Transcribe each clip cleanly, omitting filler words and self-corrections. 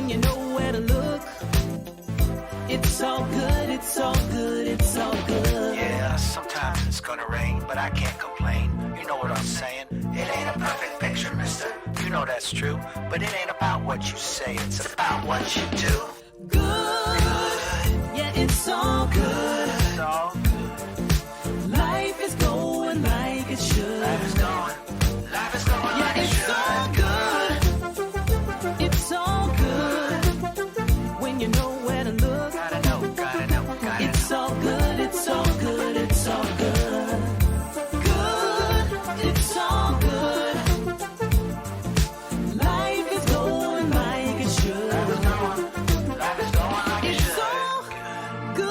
when you know where to look. It's all good, it's all good, it's all good. Yeah, sometimes it's gonna rain, but I can't complain. You know what I'm saying? It ain't a perfect picture, mister. You know that's true. But it ain't about what you say, it's about what you do. Good, yeah, it's all good. It's all good. Life is going like it should. Life is going Yeah, like it it's should. all good. It's all good. When you know where to look. Gotta know. It's all good, it's all good, it's all good. Good, it's all good. Life is going like it should. Life is going like it It's should. all good.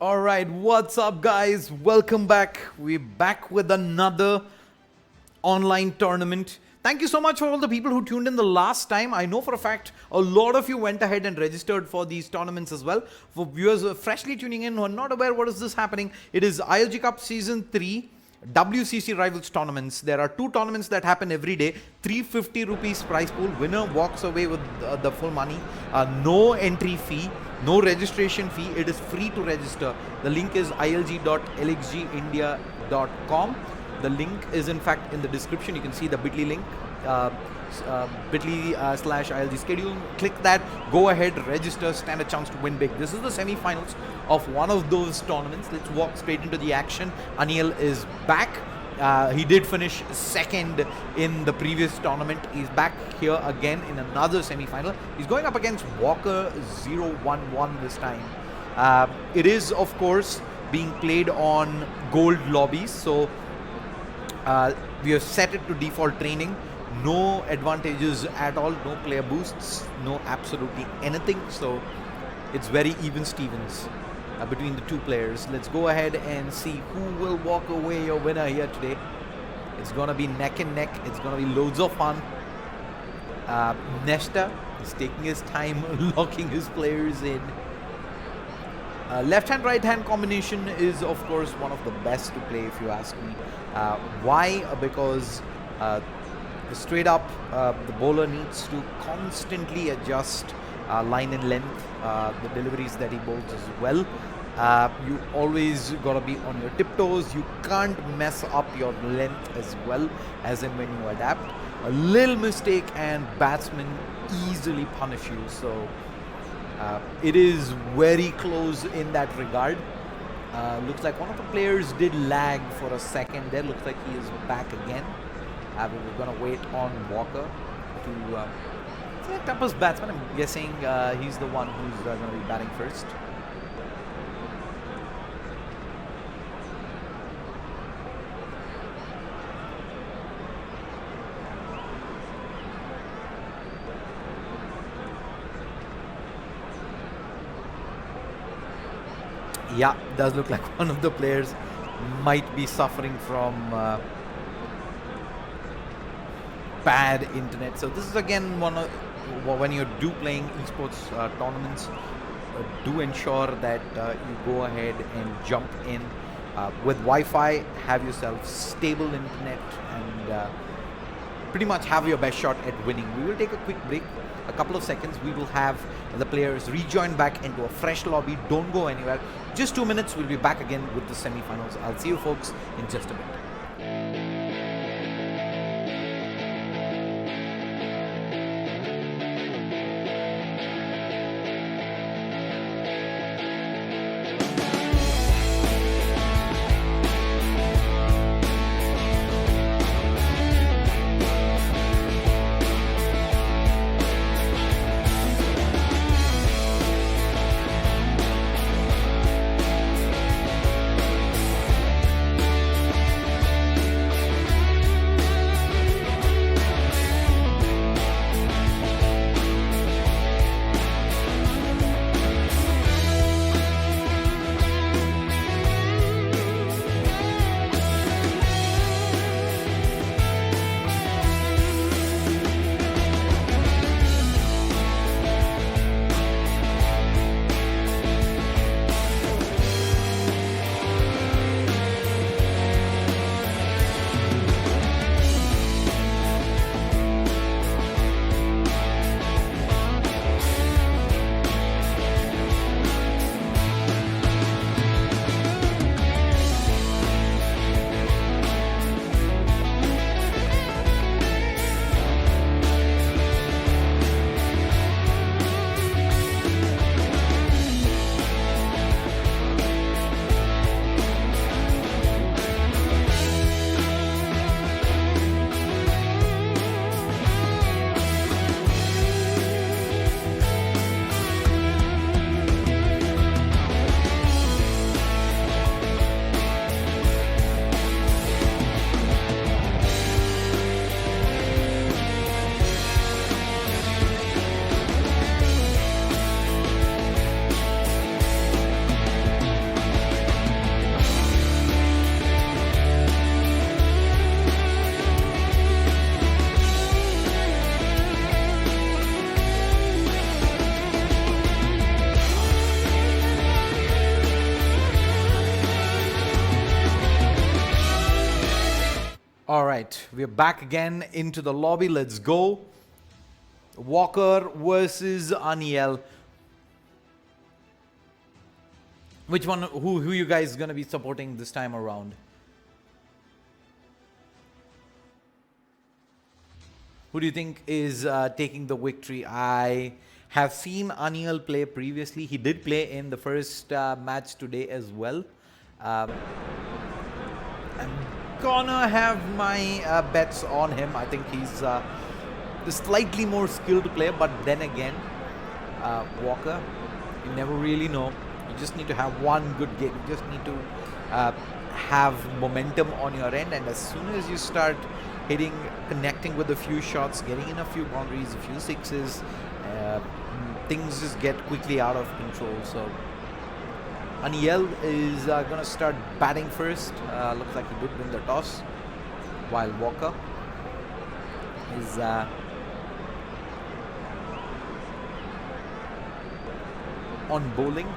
Alright, what's up guys? Welcome back. We're back with another online tournament. Thank you so much for all the people who tuned in the last time. I know for a fact a lot of you went ahead and registered for these tournaments as well. For viewers who are freshly tuning in who are not aware what is this happening, it is ILG Cup Season 3 WCC Rivals tournaments. There are 2 tournaments that happen every day. 350 rupees prize pool. Winner walks away with the full money. No entry fee. No registration fee. It is free to register. The link is ilg.lxgindia.com. The link is in fact in the description. You can see the bit.ly link. bit.ly/ILG schedule. Click that. Go ahead, register, stand a chance to win big. This is the semi-finals of one of those tournaments. Let's walk straight into the action. Anil is back. He did finish second in the previous tournament. He's back here again in another semi-final. He's going up against Walker 011 this time. It is, of course, being played on gold lobbies, so we have set it to default training. No advantages at all, no player boosts, no absolutely anything. So it's very even Stevens between the two players. Let's go ahead and see who will walk away your winner here today. It's going to be neck and neck. It's going to be loads of fun. Nesta is taking his time locking his players in. Left-hand, right-hand combination is, of course, one of the best to play, if you ask me. Why? Because straight up, the bowler needs to constantly adjust line and length, the deliveries that he bowls as well. You always got to be on your tiptoes. You can't mess up your length as well as in when you adapt. A little mistake and batsmen easily punish you. So it is very close in that regard. Looks like one of the players did lag for a second there. Looks like he is back again. But we're going to wait on Walker to select up his batsman. I'm guessing he's the one who's going to be batting first. Yeah, does look like one of the players might be suffering from bad internet. So this is again one of when you do playing esports tournaments, do ensure that you go ahead and jump in with Wi-Fi. Have yourself stable internet and pretty much have your best shot at winning. We will take a quick break. A couple of seconds, we will have the players rejoin back into a fresh lobby. Don't go anywhere. Just 2 minutes, we'll be back again with the semi-finals. I'll see you folks in just a bit. All right, we're back again into the lobby. Let's go. Walker versus Aniel. Which one? Who you guys gonna be supporting this time around? Who do you think is taking the victory? I have seen Aniel play previously. He did play in the first match today as well. I'm gonna have my bets on him. I think he's the slightly more skilled player, but then again, Walker, you never really know. You just need to have one good game. You just need to have momentum on your end, and as soon as you start connecting with a few shots, getting in a few boundaries, a few sixes, things just get quickly out of control. So Aniel is going to start batting first. Looks like he did win the toss, while Walker is on bowling.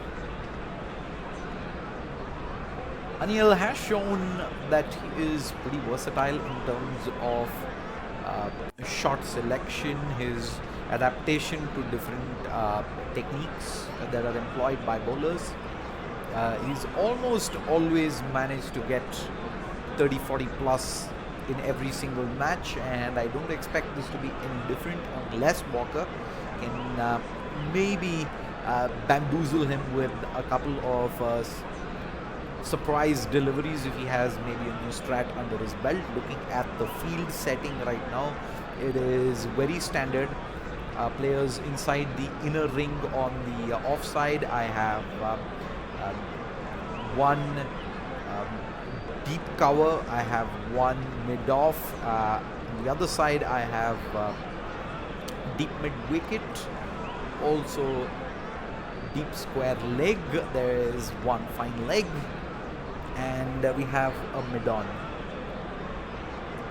Aniel has shown that he is pretty versatile in terms of shot selection, his adaptation to different techniques that are employed by bowlers. He's almost always managed to get 30-40 plus in every single match, and I don't expect this to be any different unless Walker can maybe bamboozle him with a couple of surprise deliveries if he has maybe a new strat under his belt. Looking at the field setting right now, it is very standard. Players inside the inner ring on the offside. I have one deep cover. I have one mid off. On the other side, I have deep mid wicket. Also deep square leg. There is one fine leg. And we have a mid-on.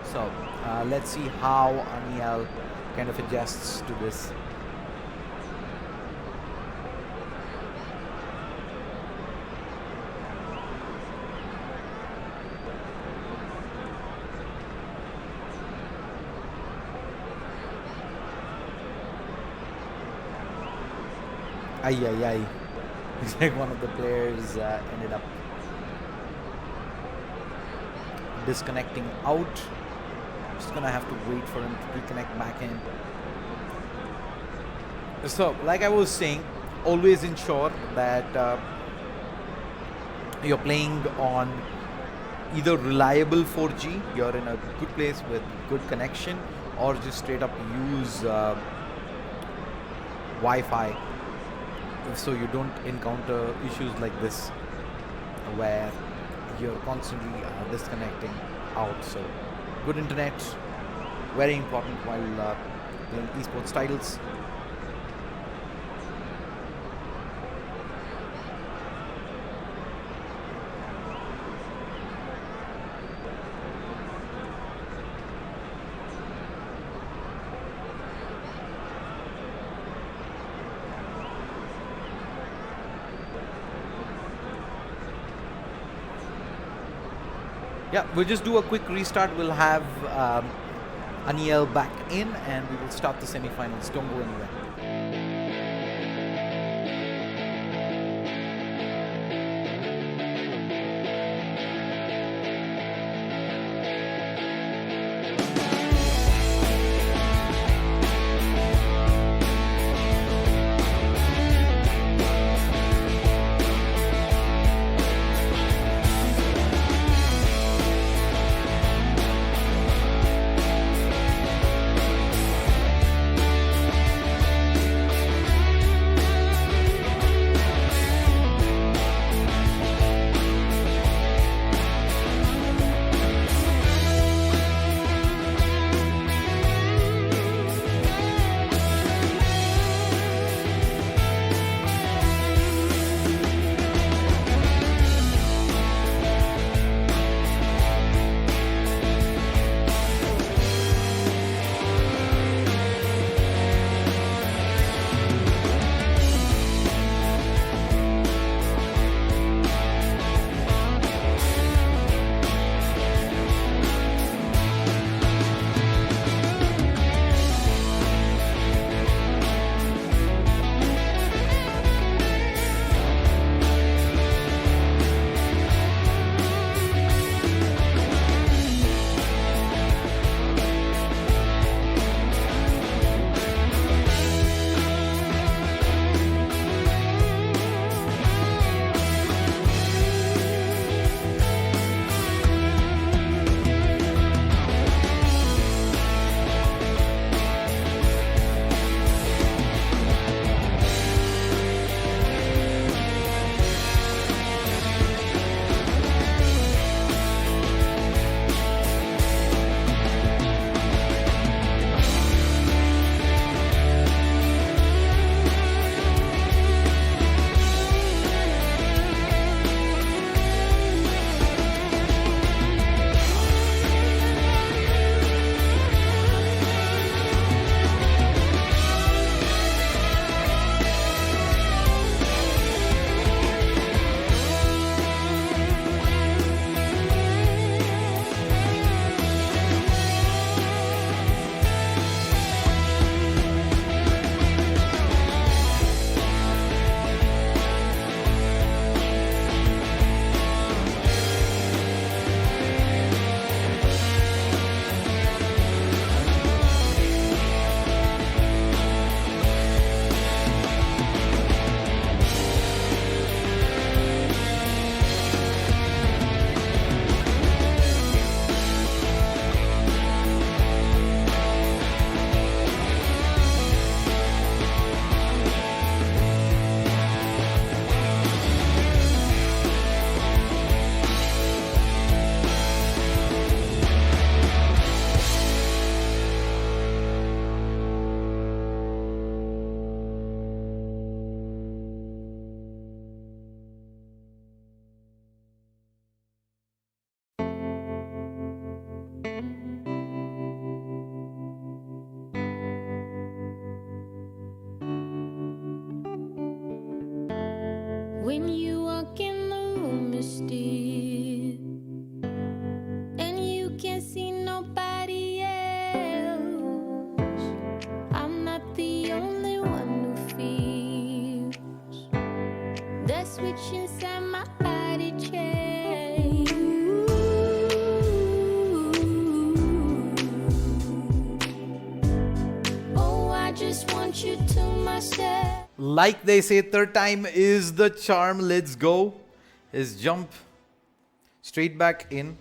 So let's see how Aniel kind of adjusts to this. Ay. Looks like one of the players ended up disconnecting out. Just gonna have to wait for him to reconnect back in. So like I was saying, always ensure that you're playing on either reliable 4G, you're in a good place with good connection, or just straight up use Wi-Fi, so you don't encounter issues like this where you're constantly disconnecting out. So good internet, very important while playing esports titles. Yeah, we'll just do a quick restart. We'll have Aniel back in and we will start the semi-finals. Don't go anywhere. Like they say, third time is the charm. Let's go. His jump straight back in.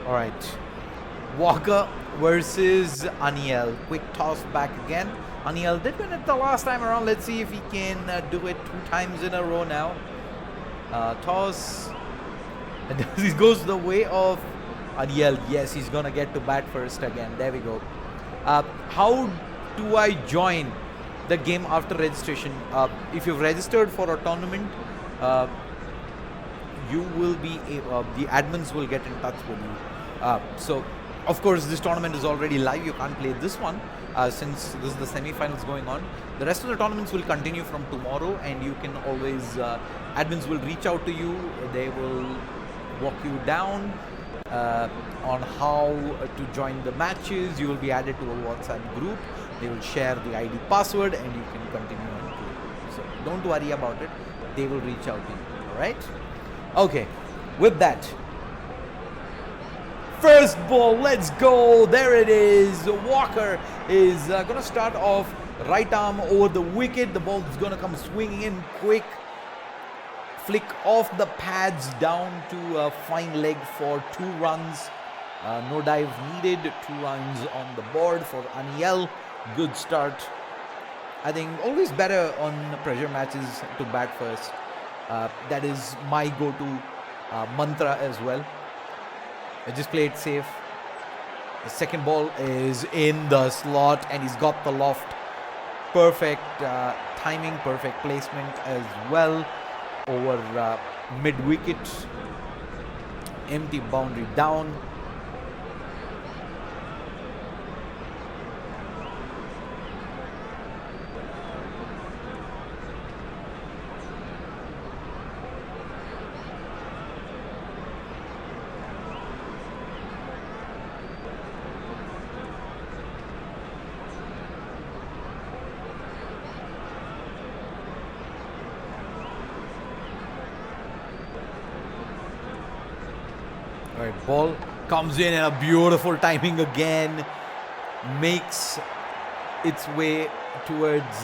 All right. Walker versus Aniel. Quick toss back again. Aniel did win it the last time around. Let's see if he can do it 2 times in a row now. Toss. And he goes the way of Aniel. Yes, he's going to get to bat first again. There we go. How do I join the game after registration? If you've registered for a tournament, you will be the admins will get in touch with you. So of course this tournament is already live. You can't play this one since this is the semi-finals going on. The rest of the tournaments will continue from tomorrow, and you can always admins will reach out to you. They will walk you down on how to join the matches. You will be added to a WhatsApp group. They will share the ID password and you can continue and play. So don't worry about it. They will reach out to you. All right. Okay, with that, first ball, let's go. There it is. Walker is going to start off right arm over the wicket. The ball is going to come swinging in quick. Flick off the pads down to a fine leg for 2 runs. No dive needed. 2 runs on the board for Aniel. Good start. I think always better on pressure matches to bat first. That is my go-to mantra as well. I just play it safe. The second ball is in the slot and he's got the loft. Perfect timing, perfect placement as well over mid-wicket. Empty boundary down. Alright, ball comes in and a beautiful timing again. Makes its way towards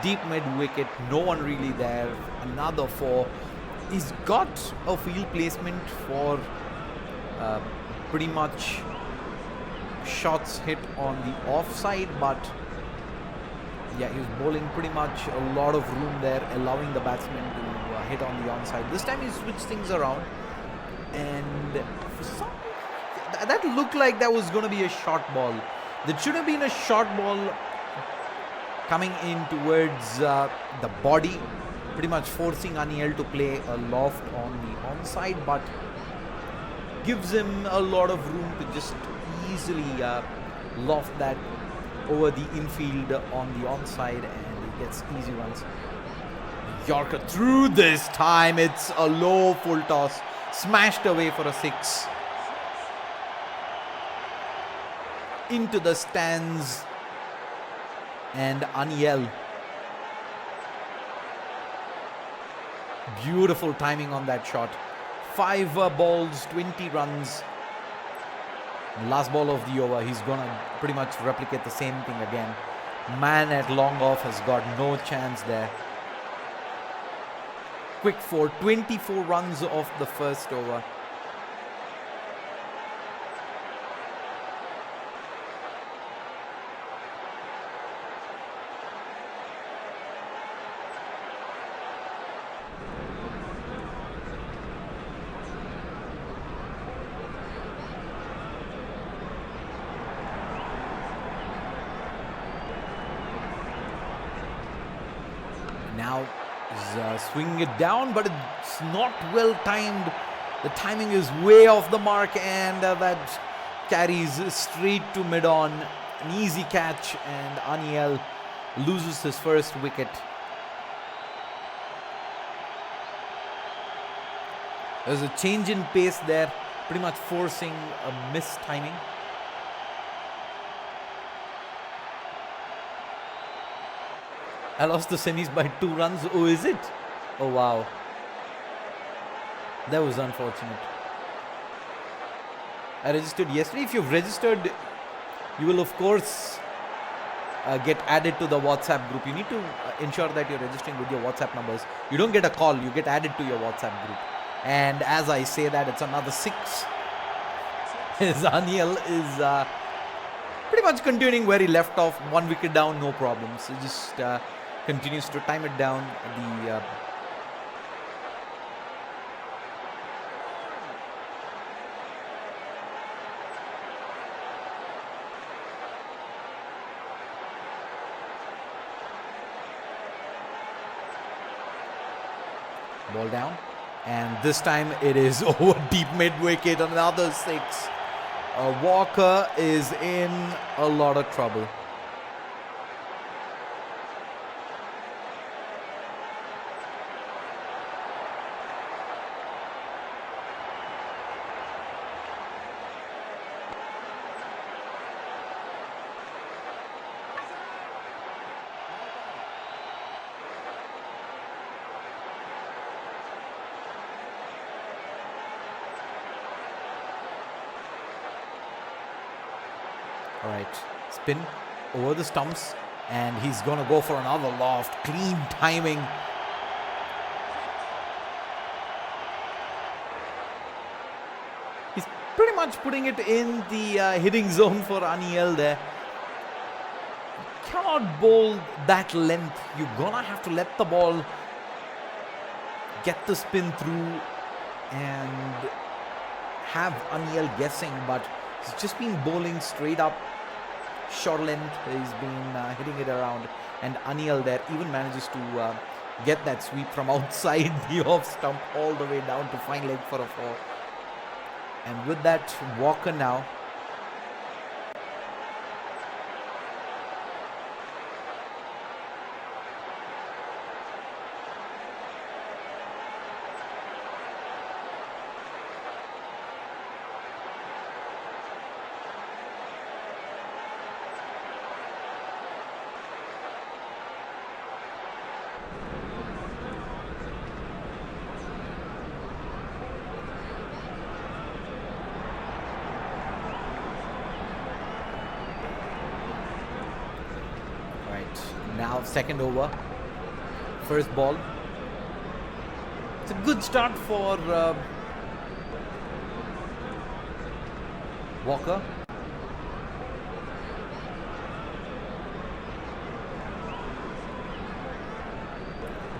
deep mid-wicket. No one really there. Another 4. He's got a field placement for pretty much shots hit on the offside, but yeah, he's bowling pretty much a lot of room there, allowing the batsman to hit on the onside. This time he switched things around. And for some, that looked like that was going to be a short ball. That should have been a short ball coming in towards the body, pretty much forcing Aniel to play a loft on the onside, but gives him a lot of room to just easily loft that over the infield on the onside, and he gets easy runs. Yorker through this time. It's a low full toss. Smashed away for a 6. Into the stands. And Aniel. Beautiful timing on that shot. 5 balls, 20 runs. Last ball of the over. He's going to pretty much replicate the same thing again. Man at long off has got no chance there. Quick for 24 runs off the first over. Now swinging it down, but it's not well timed. The timing is way off the mark, and that carries straight to mid-on. An easy catch, and Aniel loses his first wicket. There's a change in pace there, pretty much forcing a missed timing. I lost the semis by 2 runs. Oh, is it? Oh, wow. That was unfortunate. I registered yesterday. If you've registered, you will, of course, get added to the WhatsApp group. You need to ensure that you're registering with your WhatsApp numbers. You don't get a call. You get added to your WhatsApp group. And as I say that, it's another 6. Zaniel is pretty much continuing where he left off. 1 wicket down, no problems. He just continues to time it down. The ball down, and this time it is over deep mid wicket. Another 6. Walker is in a lot of trouble. All right, spin over the stumps, and he's going to go for another loft. Clean timing. He's pretty much putting it in the hitting zone for Aniel there. You cannot bowl that length. You're going to have to let the ball get the spin through and have Aniel guessing, but he's just been bowling straight up. Short length, he's been hitting it around, and Aniel there even manages to get that sweep from outside the off stump all the way down to fine leg for a 4. And with that, Walker now second over, first ball. It's a good start for Walker.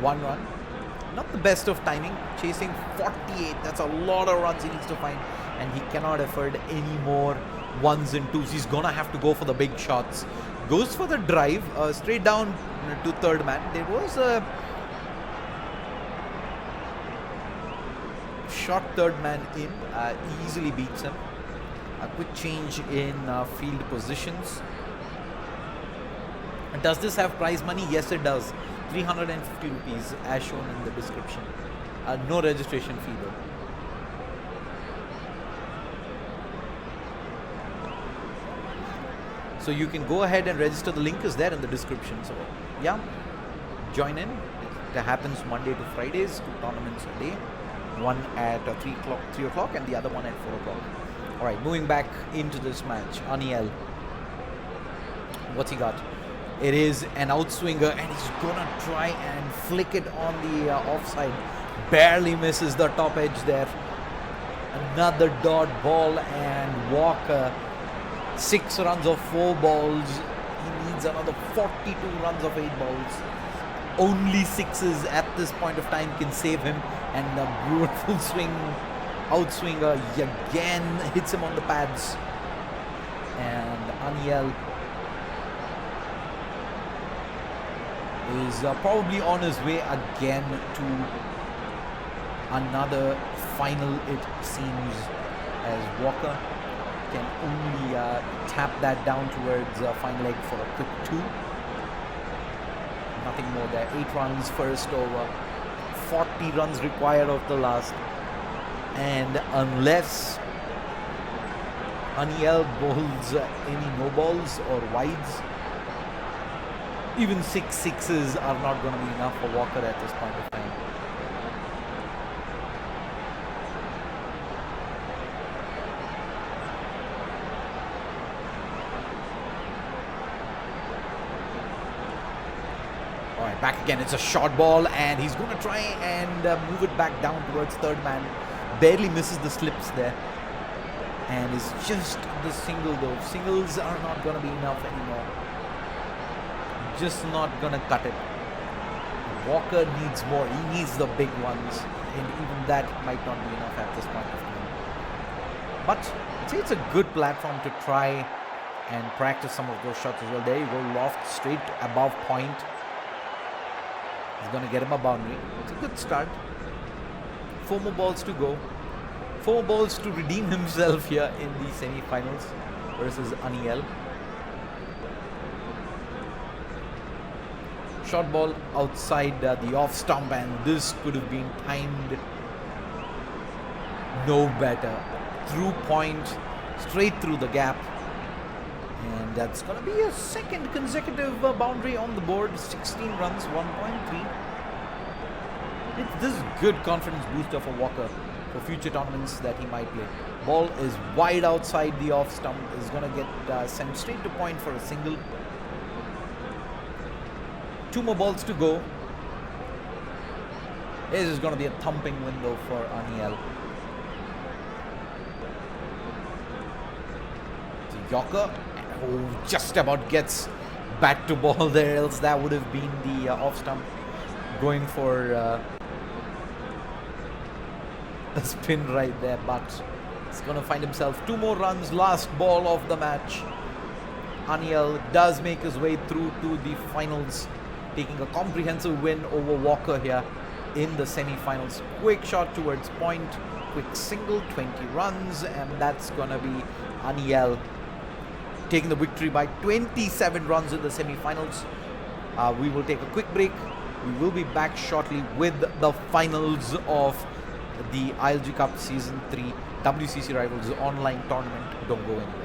One run. Not the best of timing. Chasing 48. That's a lot of runs he needs to find, and he cannot afford any more 1s and 2s. He's gonna have to go for the big shots. Goes for the drive, straight down to third man. There was a shot third man in, easily beats him. A quick change in field positions. Does this have prize money? Yes, it does. 350 rupees as shown in the description. No registration fee though. So you can go ahead and register. The link is there in the description. So yeah, join in. It happens Monday to Fridays, 2 tournaments a day. One at 3 o'clock and the other one at 4 o'clock. All right, moving back into this match. Aniel, what's he got? It is an outswinger, and he's gonna try and flick it on the offside. Barely misses the top edge there. Another dot ball, and Walker, 6 runs of 4 balls. He needs another 42 runs of 8 balls. Only 6s at this point of time can save him, and a beautiful swing, outswinger again hits him on the pads. And Aniel is probably on his way again to another final, it seems, as Walker can only tap that down towards fine leg for a quick 2. Nothing more there. 8 runs first over. 40 runs required of the last. And unless Aniel bowls any no balls or wides, even 6 sixes are not going to be enough for Walker at this point of time. All right, back again. It's a short ball, and he's going to try and move it back down towards third man. Barely misses the slips there. And is just the single though. Singles are not going to be enough anymore. Just not going to cut it. Walker needs more. He needs the big ones. And even that might not be enough at this point of time. But I'd say it's a good platform to try and practice some of those shots as well. There you go. Loft straight above point. He's going to get him a boundary. It's a good start. 4 more balls to go. 4 balls to redeem himself here in the semi-finals versus Aniel. Short ball outside the off stump, and this could have been timed no better. Through point, straight through the gap. And that's going to be a second consecutive boundary on the board. 16 runs, 1.3. This is good confidence booster for Walker for future tournaments that he might play. Ball is wide outside the off stump. Is going to get sent straight to point for a single. 2 more balls to go. This is going to be a thumping window for Aniel. So Yorker, just about gets back to ball there, else that would have been the off stump going for a spin right there, but he's going to find himself 2 more runs, last ball of the match. Aniel does make his way through to the finals, taking a comprehensive win over Walker here in the semi-finals. Quick shot towards point, quick single, 20 runs, and that's going to be Aniel taking the victory by 27 runs in the semi-finals. We will take a quick break. We will be back shortly with the finals of the ILG Cup Season 3 WCC Rivals online tournament. Don't go anywhere.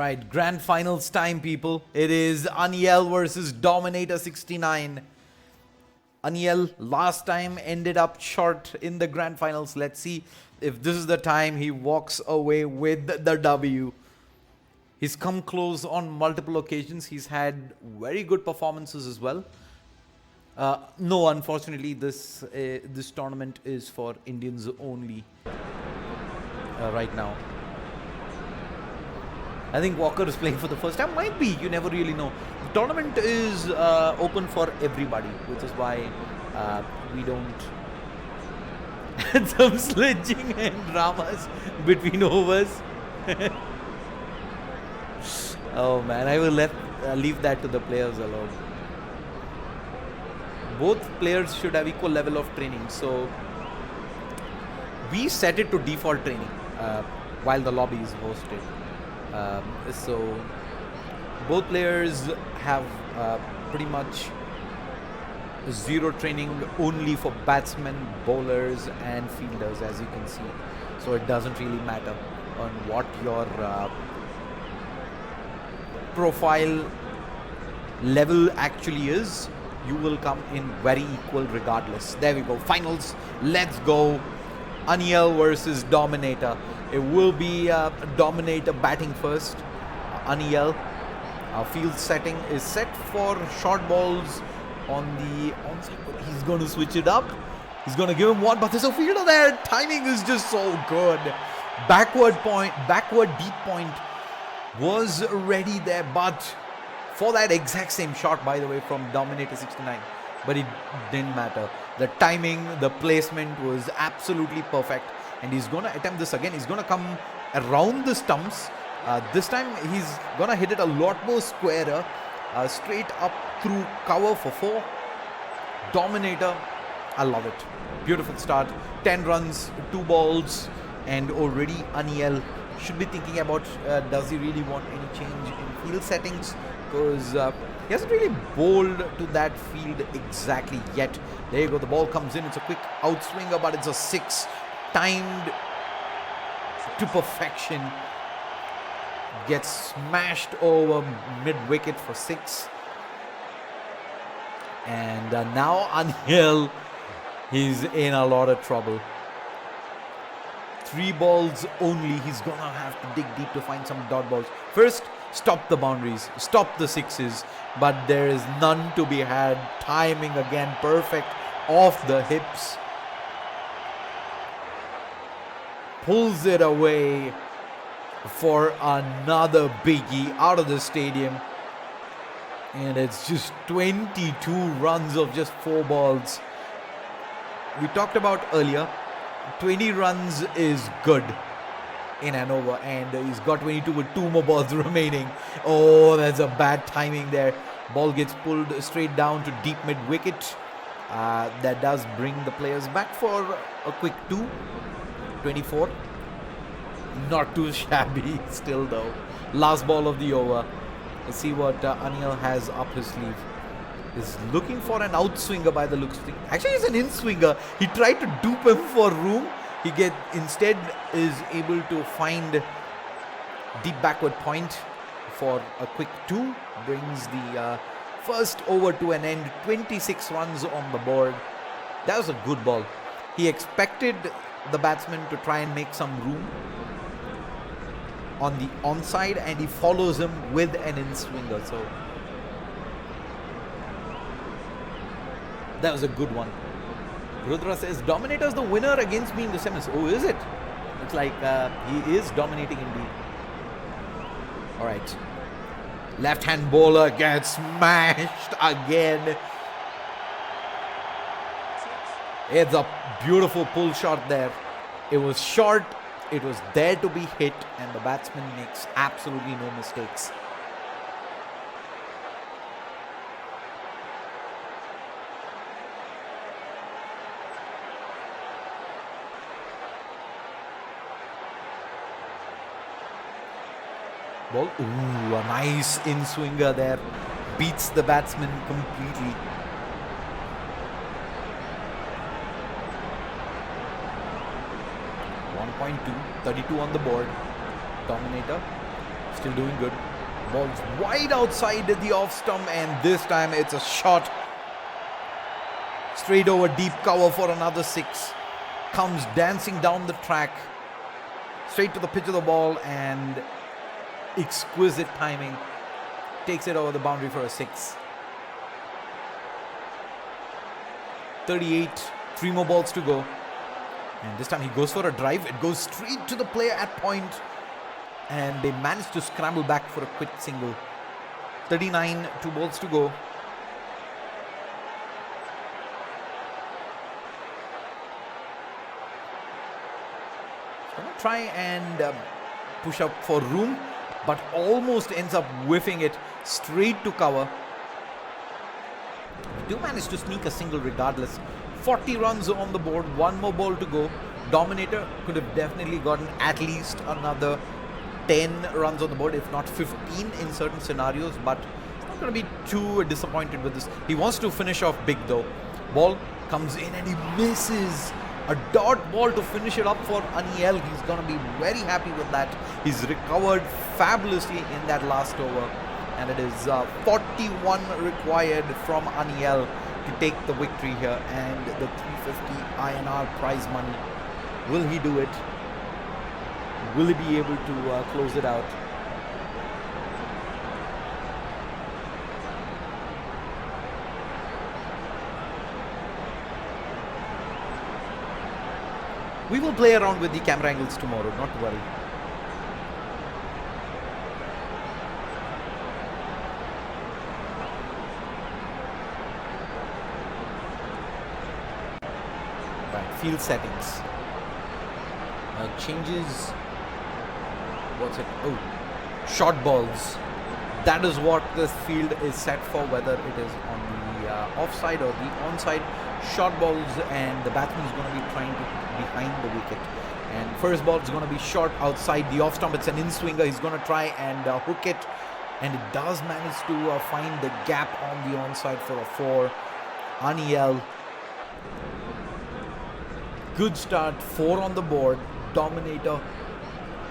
right, grand finals time, people. It is Aniel versus Dominator 69. Aniel last time ended up short in the grand finals. Let's see if this is the time he walks away with the W. He's come close on multiple occasions. He's had very good performances as well. No, unfortunately, this tournament is for Indians only right now. I think Walker is playing for the first time. Might be. You never really know. The tournament is open for everybody, which is why we don't... And some sledging and dramas between overs. Oh man, I will leave that to the players alone. Both players should have equal level of training. So we set it to default training while the lobby is hosted. So both players have pretty much zero training only for batsmen, bowlers and fielders, as you can see. So it doesn't really matter on what your profile level actually is. You will come in very equal regardless. There we go. Finals. Let's go. Aniel versus Dominator. It will be Dominator batting first. Aniel. Field setting is set for short balls on the onside. He's going to switch it up. He's going to give him one, but there's a fielder there. Timing is just so good. Backward deep point was ready there, but for that exact same shot, by the way, from Dominator 69. But it didn't matter. The timing, the placement was absolutely perfect. And he's going to attempt this again. He's going to come around the stumps. This time, he's going to hit it a lot more squarer. Straight up through cover for 4. Dominator. I love it. Beautiful start. 10 runs, 2 balls. And already Aniel should be thinking about does he really want any change in field settings, because he hasn't really bowled to that field exactly yet. There you go, the ball comes in, it's a quick outswinger, but it's a 6, timed to perfection. Gets smashed over mid-wicket for 6. And now Aniel, he's in a lot of trouble. 3 balls only. He's gonna have to dig deep to find some dot balls. First, stop the boundaries, stop the 6s, but there is none to be had. Timing again perfect off the hips. Pulls it away for another biggie out of the stadium. And it's just 22 runs of just 4 balls. We talked about earlier, 20 runs is good in an over, and he's got 22 with 2 more balls remaining. Oh, that's a bad timing there. Ball gets pulled straight down to deep mid-wicket. That does bring the players back for a quick 2. 24. Not too shabby still though. Last ball of the over. Let's see what Aniel has up his sleeve. Is looking for an outswinger by the looks of things. Actually, he's an in-swinger. He tried to dupe him for room. He instead is able to find deep backward point for a quick 2. Brings the first over to an end. 26 runs on the board. That was a good ball. He expected the batsman to try and make some room on the onside, and he follows him with an in-swinger. So that was a good one. Rudra says, Dominator's the winner against me in the semis. Oh, is it? Looks like he is dominating indeed. Alright. Left-hand bowler gets smashed again. It's a beautiful pull shot there. It was short. It was there to be hit, and the batsman makes absolutely no mistakes. Ball. Ooh, a nice in-swinger there. Beats the batsman completely. .2, 32 on the board. Dominator Still doing good. Ball's wide outside the off stump, and this time it's a shot. Straight over deep cover for another 6. Comes dancing down the track. Straight to the pitch of the ball, and exquisite timing. Takes it over the boundary for a 6. 38. 3 more balls to go. And this time he goes for a drive. It goes straight to the player at point. And they manage to scramble back for a quick single. 39. 2 balls to go. Gonna try and push up for room, but almost ends up whiffing it straight to cover. Do manage to sneak a single regardless. 40 runs on the board, 1 more ball to go. Dominator could have definitely gotten at least another 10 runs on the board, if not 15 in certain scenarios, but he's not going to be too disappointed with this. He wants to finish off big though. Ball comes in and he misses. A dot ball to finish it up for Aniel. He's going to be very happy with that. He's recovered fabulously in that last over. And it is 41 required from Aniel to take the victory here. And the 350 INR prize money. Will he do it? Will he be able to close it out? We will play around with the camera angles tomorrow, not to worry. Right, field settings. Changes. What's it? Oh, short balls. That is what this field is set for, whether it is on the offside or the onside. Short balls, and the batsman is going to be trying to behind the wicket. And first ball is going to be short outside the off stump. It's an in-swinger. He's going to try and hook it, and it does manage to find the gap on the onside for a 4. Aniel, good start. 4 on the board. Dominator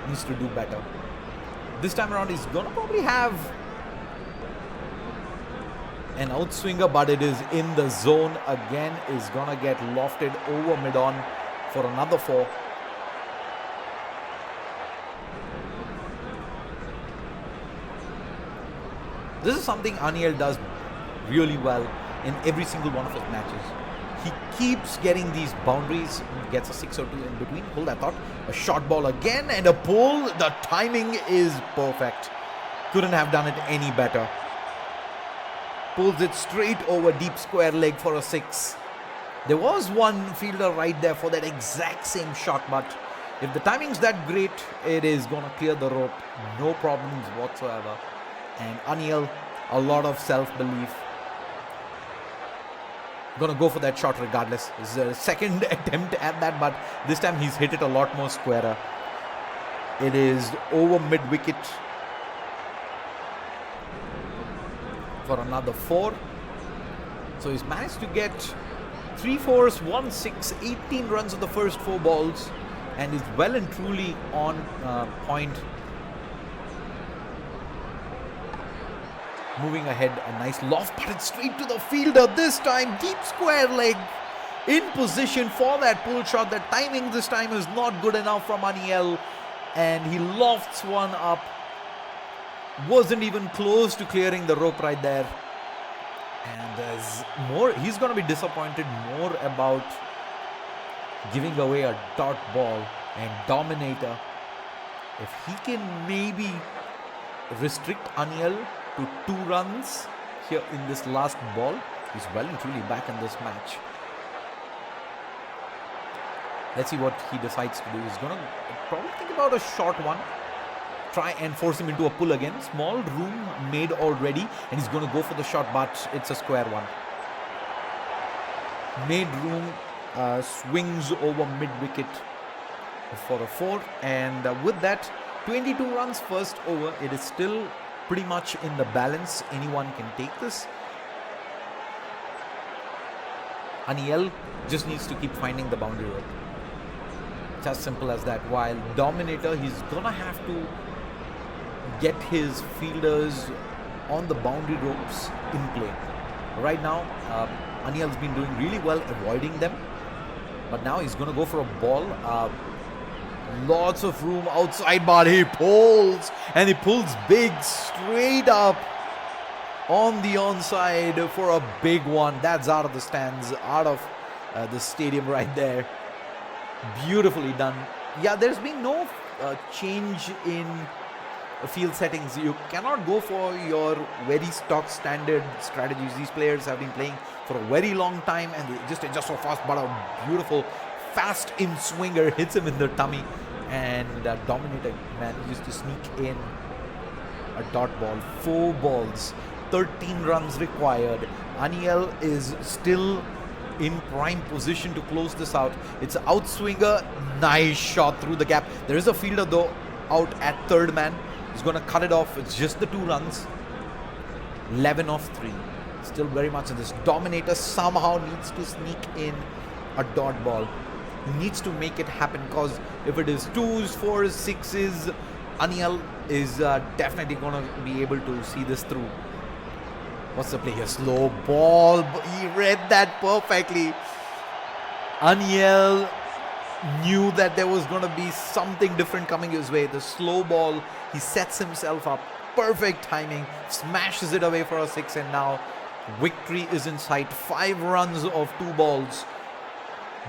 needs to do better. This time around, he's going to probably have an outswinger, but it is in the zone again. Is going to get lofted over mid-on for another 4. This is something Aniel does really well in every single one of his matches. He keeps getting these boundaries, gets a 6 or 2 in between. Hold that thought. A short ball again and a pull. The timing is perfect. Couldn't have done it any better. Pulls it straight over deep square leg for a 6. There was one fielder right there for that exact same shot, but if the timing's that great, it is going to clear the rope. No problems whatsoever. And Aniel, a lot of self-belief. Going to go for that shot regardless. This is a second attempt at that, but this time he's hit it a lot more squarer. It is over mid-wicket for another 4. So he's managed to get 3 4s, 1 6, 18 runs on the first 4 balls, and is well and truly on point. Moving ahead, a nice loft, but it's straight to the fielder this time. Deep square leg in position for that pull shot. The timing this time is not good enough from Aniel, and he lofts one up. Wasn't even close to clearing the rope right there. And there's more. He's going to be disappointed more about giving away a dot ball. And Dominator, if he can maybe restrict Aniel to 2 runs here in this last ball, he's well and truly back in this match. Let's see what he decides to do. He's going to probably think about a short one. Try and force him into a pull again. Small room made already, and he's going to go for the shot, but it's a square one. Made room, swings over mid-wicket for a 4, and with that, 22 runs first over. It is still pretty much in the balance. Anyone can take this. Aniel just needs to keep finding the boundary rope. It's as simple as that. While Dominator, he's gonna have to get his fielders on the boundary ropes in play. Right now, Aniel's been doing really well avoiding them. But now he's going to go for a ball. Lots of room outside, but he pulls. And he pulls big straight up on the onside for a big one. That's out of the stands, out of the stadium right there. Beautifully done. Yeah, there's been no change in field settings. You cannot go for your very stock standard strategies. These players have been playing for a very long time and they just adjust so fast, but a beautiful fast in swinger hits him in the tummy, and Dominator manages to sneak in a dot ball. 4 balls, 13 runs required. Aniel is still in prime position to close this out. It's an outswinger, nice shot through the gap. There is a fielder though out at third man. He's going to cut it off. It's just the 2 runs. 11 of 3. Still very much in this. Dominator somehow needs to sneak in a dot ball. He needs to make it happen, because if it is 2s, 4s, 6s, Aniel is definitely going to be able to see this through. What's the play here? Slow ball. He read that perfectly. Aniel knew that there was going to be something different coming his way. The slow ball, he sets himself up. Perfect timing. Smashes it away for a 6, and now victory is in sight. 5 runs of 2 balls.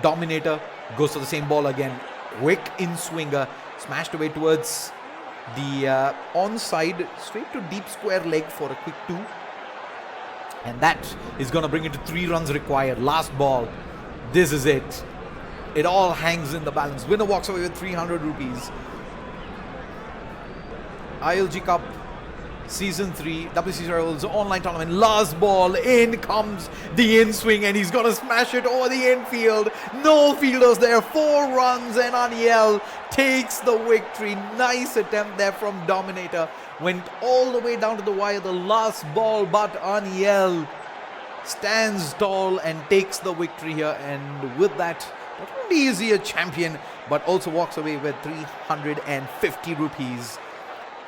Dominator goes for the same ball again. Quick in swinger. Smashed away towards the onside. Straight to deep square leg for a quick 2. And that is going to bring it to 3 runs required. Last ball. This is it. It all hangs in the balance. Winner walks away with 300 rupees. ILG Cup Season 3 WCC Rivals online tournament. Last ball. In comes the in swing, and he's going to smash it over the infield. No fielders there. 4 runs, and Aniel takes the victory. Nice attempt there from Dominator. Went all the way down to the wire, the last ball, but Aniel stands tall and takes the victory here. And with that, not only is he a champion, but also walks away with 350 rupees.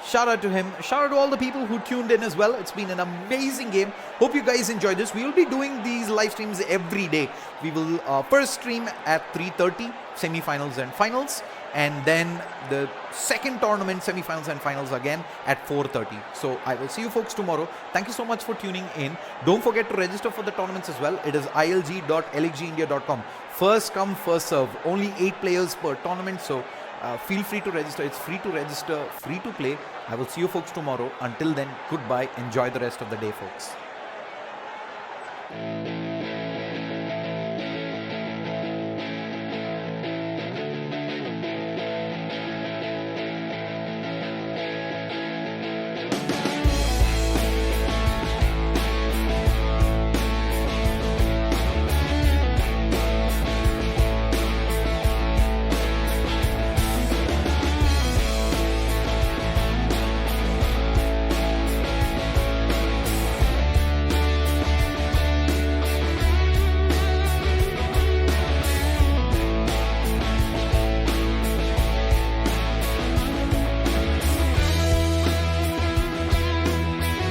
Shout out to him. Shout out to all the people who tuned in as well. It's been an amazing game. Hope you guys enjoyed this. We will be doing these live streams every day. We will first stream at 3:30, semi-finals and finals. And then the second tournament, semi-finals and finals again at 4:30. So I will see you folks tomorrow. Thank you so much for tuning in. Don't forget to register for the tournaments as well. It is ilg.lgindia.com. First come, first serve. Only 8 players per tournament. So feel free to register. It's free to register, free to play. I will see you folks tomorrow. Until then, goodbye. Enjoy the rest of the day, folks.